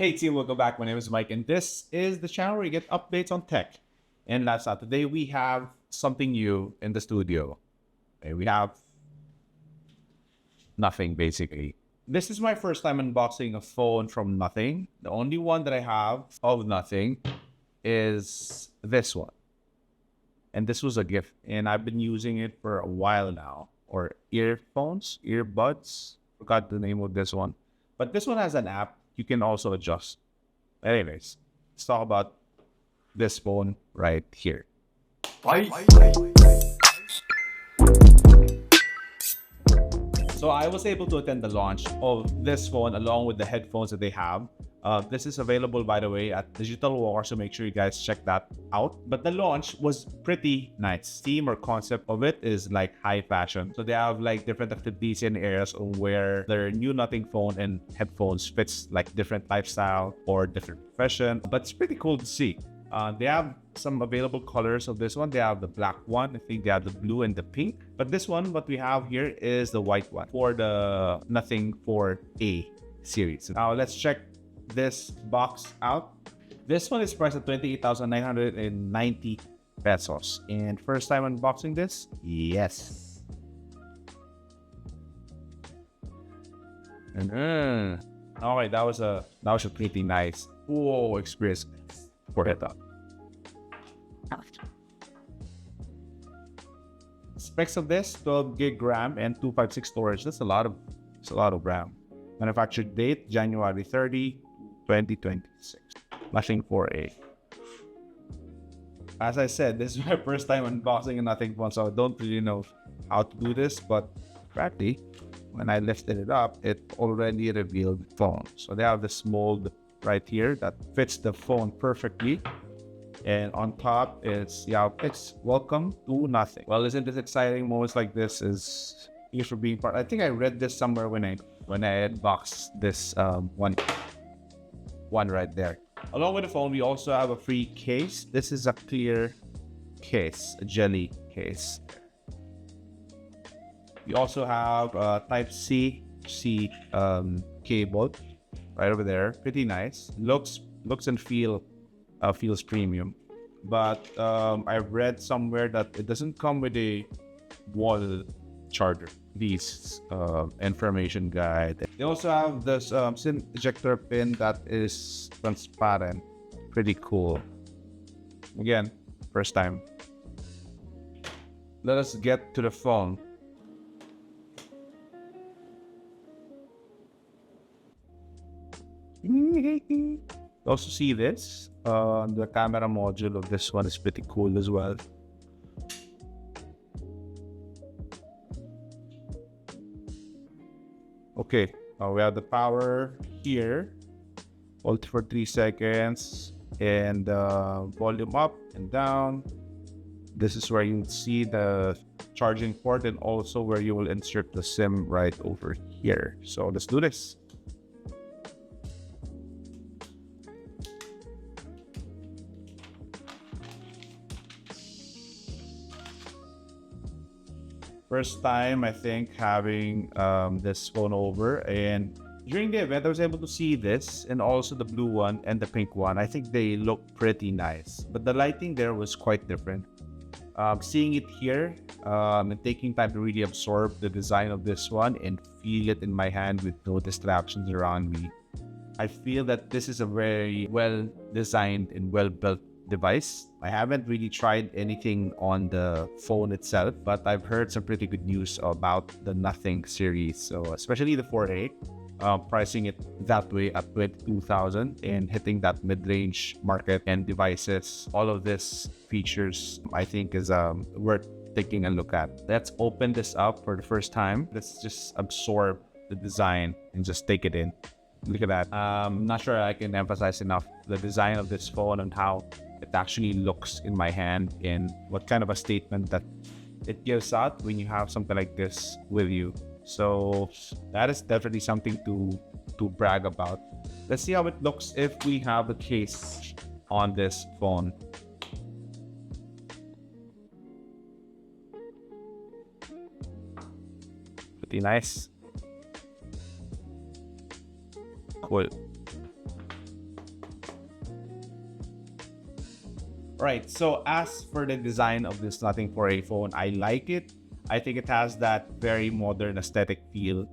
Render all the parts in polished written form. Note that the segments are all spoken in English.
Hey team, welcome back. My name is Mike, and this is the channel where you get updates on tech and lifestyle. Today we have something new in the studio. Okay, we have nothing basically. This is my first time unboxing a phone from nothing. The only one that I have of nothing is this one. And this was a gift, and I've been using it for a while now. Or earbuds. Forgot the name of this one. But this one has an app you can also adjust. Anyways, let's talk about this phone right here. So I was able to attend the launch of this phone along with the headphones that they have. This is available, by the way, at Digital War, so make sure you guys check that out. But the launch was pretty nice. Theme or concept of it is like high fashion. So they have like different activities and areas on where their new nothing phone and headphones fits like different lifestyle or different profession. But it's pretty cool to see. They have some available colors of this one. They have the black one. I think they have the blue and the pink. But this one, what we have here is the white one for the Nothing 4A series. Now let's check this box out. This one is priced at 28,990 pesos. And first time unboxing this? Yes. Okay, that was a pretty nice experience for it up. Specs of this: 12 gig RAM and 256 storage. That's a lot of RAM. Manufactured date January 30, 2026. Nothing 4A. As I said, this is my first time unboxing a nothing phone, so I don't really know how to do this, but practically when I lifted it up, it already revealed the phone. So they have this mold right here that fits the phone perfectly. And on top it's welcome to nothing. Well, isn't this exciting? Moments like this is thanks for being part. I think I read this somewhere when I unboxed this one right there. Along with the phone, we also have a free case. This is a clear case, a jelly case. We also have a Type-C cable right over there. Pretty nice. Looks and feels premium. But I've read somewhere that it doesn't come with a wall charger. These information guide. They also have this SIM ejector pin that is transparent. Pretty cool. Again, first time. Let us get to the phone. Also see this. The camera module of this one is pretty cool as well. Okay, we have the power here. Hold for 3 seconds, and volume up and down. This is where you see the charging port, and also where you will insert the SIM right over here. So let's do this. First time, I think, having this phone over, and during the event I was able to see this and also the blue one and the pink one. I think they look pretty nice, but the lighting there was quite different. Seeing it here and taking time to really absorb the design of this one and feel it in my hand with no distractions around me, I feel that this is a very well designed and well built device. I haven't really tried anything on the phone itself, but I've heard some pretty good news about the Nothing series. So especially the 4A, pricing it that way at 22,000 and hitting that mid-range market and devices. All of this features I think is worth taking a look at. Let's open this up for the first time. Let's just absorb the design and just take it in. Look at that. I'm not sure I can emphasize enough the design of this phone and how it actually looks in my hand, and what kind of a statement that it gives out when you have something like this with you. So that is definitely something to brag about. Let's see how it looks if we have the case on this phone. Pretty nice. Cool. Right, so as for the design of this Nothing for a phone, I like it. I think it has that very modern aesthetic feel,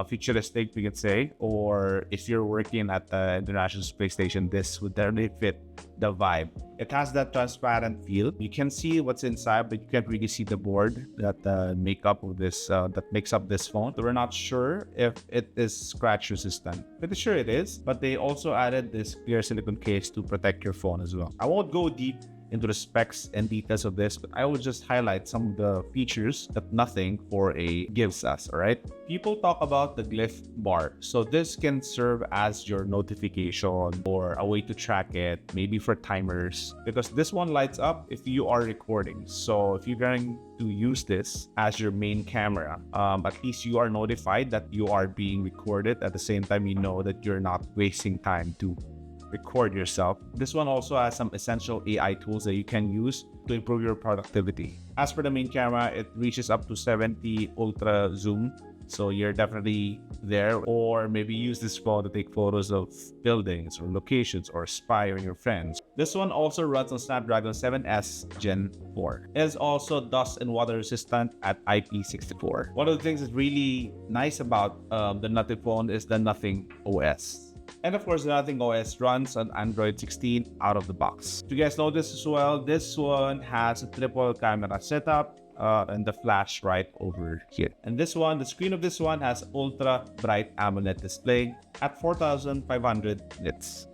futuristic, we could say. Or if you're working at the International Space Station, this would definitely fit the vibe. It has that transparent feel. You can see what's inside, but you can't really see the board that that makes up this phone. So we're not sure if it is scratch resistant. Pretty sure it is, but they also added this clear silicone case to protect your phone as well. I won't go deep into the specs and details of this, but I will just highlight some of the features that Nothing for a gives us, all right? People talk about the Glyph Bar. So this can serve as your notification or a way to track it, maybe for timers, because this one lights up if you are recording. So if you're going to use this as your main camera, at least you are notified that you are being recorded. At the same time, you know that you're not wasting time to record yourself. This one also has some essential AI tools that you can use to improve your productivity. As for the main camera, it reaches up to 70 ultra zoom, so you're definitely there. Or maybe use this phone to take photos of buildings or locations or spy on your friends. This one also runs on Snapdragon 7S Gen 4. It is also dust and water resistant at IP64. One of the things that's really nice about the Nothing phone is the Nothing OS. And of course, the Nothing OS runs on Android 16 out of the box. If you guys know this as well, this one has a triple camera setup and the flash right over here. And this one, the screen of this one has ultra bright AMOLED display at 4500 nits.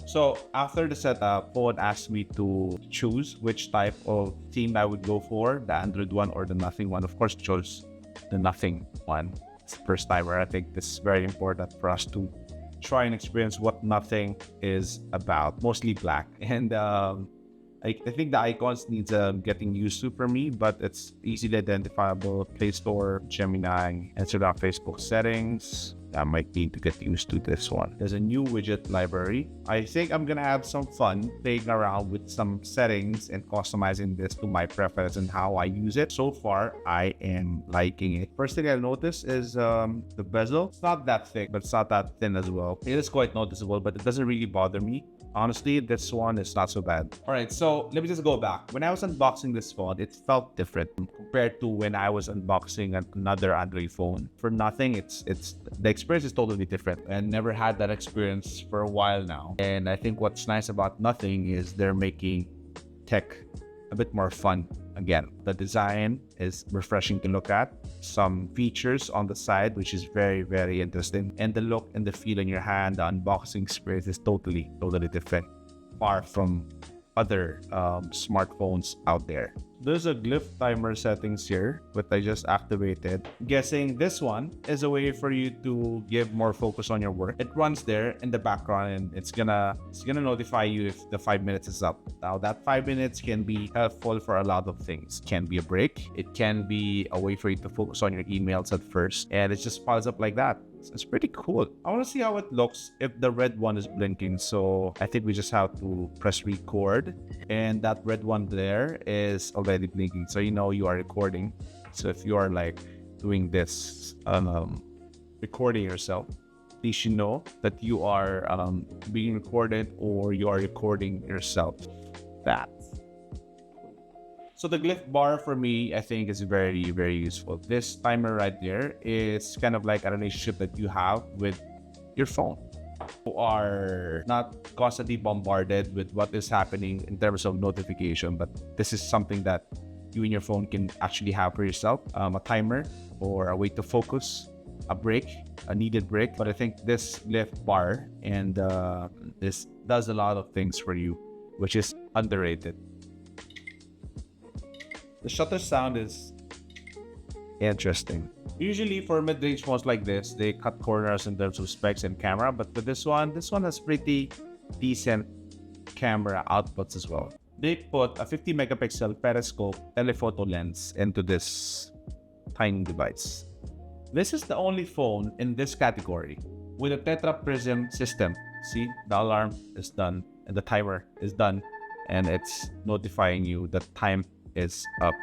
So after the setup, phone asked me to choose which type of theme I would go for, the Android one or the Nothing one. Of course, chose the Nothing one. It's the first time where I think this is very important for us to try and experience what Nothing is about. Mostly black, and I think the icons needs getting used to for me, but it's easily identifiable. Play Store, Gemini, Instagram, Facebook settings. I might need to get used to this one. There's a new widget library. I think I'm gonna have some fun playing around with some settings and customizing this to my preference and how I use it. So far, I am liking it. First thing I noticed is the bezel. It's not that thick, but it's not that thin as well. It is quite noticeable, but it doesn't really bother me. Honestly, this one is not so bad. All right, so let me just go back. When I was unboxing this phone, it felt different compared to when I was unboxing another Android phone. For Nothing, it's the experience is totally different, and never had that experience for a while now. And I think what's nice about Nothing is they're making tech a bit more fun again. The design is refreshing to look at. Some features on the side, which is very, very interesting. And the look and the feel in your hand, the unboxing experience is totally different. Far from other smartphones out there. There's a Glyph timer settings here, but I just activated. Guessing this one is a way for you to give more focus on your work. It runs there in the background, and it's gonna notify you if the 5 minutes is up. Now that 5 minutes can be helpful for a lot of things. It can be a break. It can be a way for you to focus on your emails at first, and it just piles up like that. It's pretty cool. I want to see how it looks if the red one is blinking. So I think we just have to press record, and that red one there is already blinking, so you know you are recording. So if you are like doing this recording yourself, at least you know that you are being recorded or you are recording yourself. That. So the Glyph Bar for me, I think, is very, very useful. This timer right there is kind of like a relationship that you have with your phone. You are not constantly bombarded with what is happening in terms of notification, but this is something that you and your phone can actually have for yourself. A timer or a way to focus, a break, a needed break. But I think this Glyph Bar and this does a lot of things for you, which is underrated. The shutter sound is interesting. Usually for mid-range phones like this, they cut corners in terms of specs and camera, but for this one has pretty decent camera outputs as well. They put a 50 megapixel Periscope telephoto lens into this tiny device. This is the only phone in this category with a tetra prism system. See, the alarm is done and the timer is done, and it's notifying you that time is up.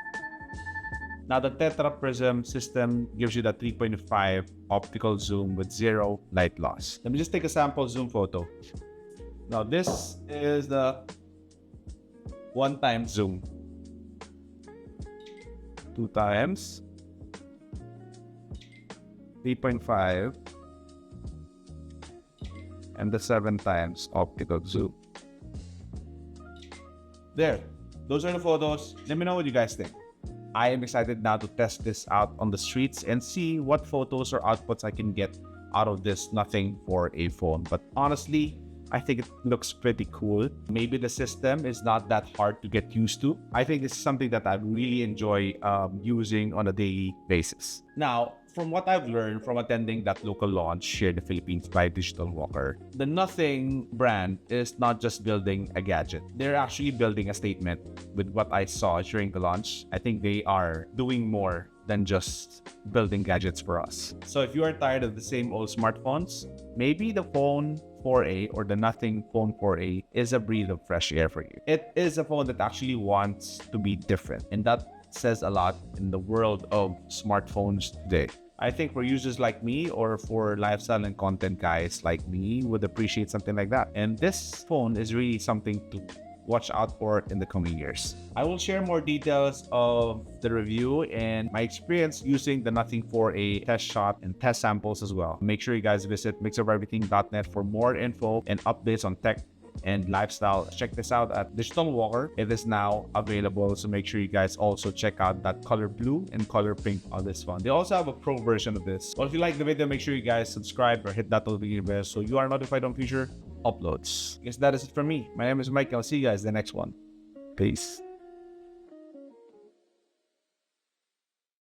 Now the tetra prism system gives you the 3.5 optical zoom with 0 light loss. Let me just take a sample zoom photo. Now this is the 1 time zoom, 2 times, 3.5, and the 7 times optical zoom. There, those are the photos. Let me know what you guys think. I am excited now to test this out on the streets and see what photos or outputs I can get out of this nothing for a phone. But honestly, I think it looks pretty cool. Maybe the system is not that hard to get used to. I think this is something that I really enjoy using on a daily basis. Now, from what I've learned from attending that local launch here in the Philippines by Digital Walker, the Nothing brand is not just building a gadget. They're actually building a statement with what I saw during the launch. I think they are doing more than just building gadgets for us. So if you are tired of the same old smartphones, maybe the Phone 4a or the Nothing Phone 4a is a breath of fresh air for you. It is a phone that actually wants to be different, and that says a lot in the world of smartphones today. I think for users like me or for lifestyle and content guys like me would appreciate something like that. And this phone is really something to watch out for in the coming years. I will share more details of the review and my experience using the Nothing 4a test shot and test samples as well. Make sure you guys visit mixofereverything.net for more info and updates on tech and lifestyle. Check this out at Digital Walker. It is now available, so make sure you guys also check out that color blue and color pink on this phone. They also have a pro version of this. Well, if you like the video, make sure you guys subscribe or hit that notification bell so you are notified on future uploads. I guess that is it from me. My name is Myke. I'll see you guys in the next one. Peace.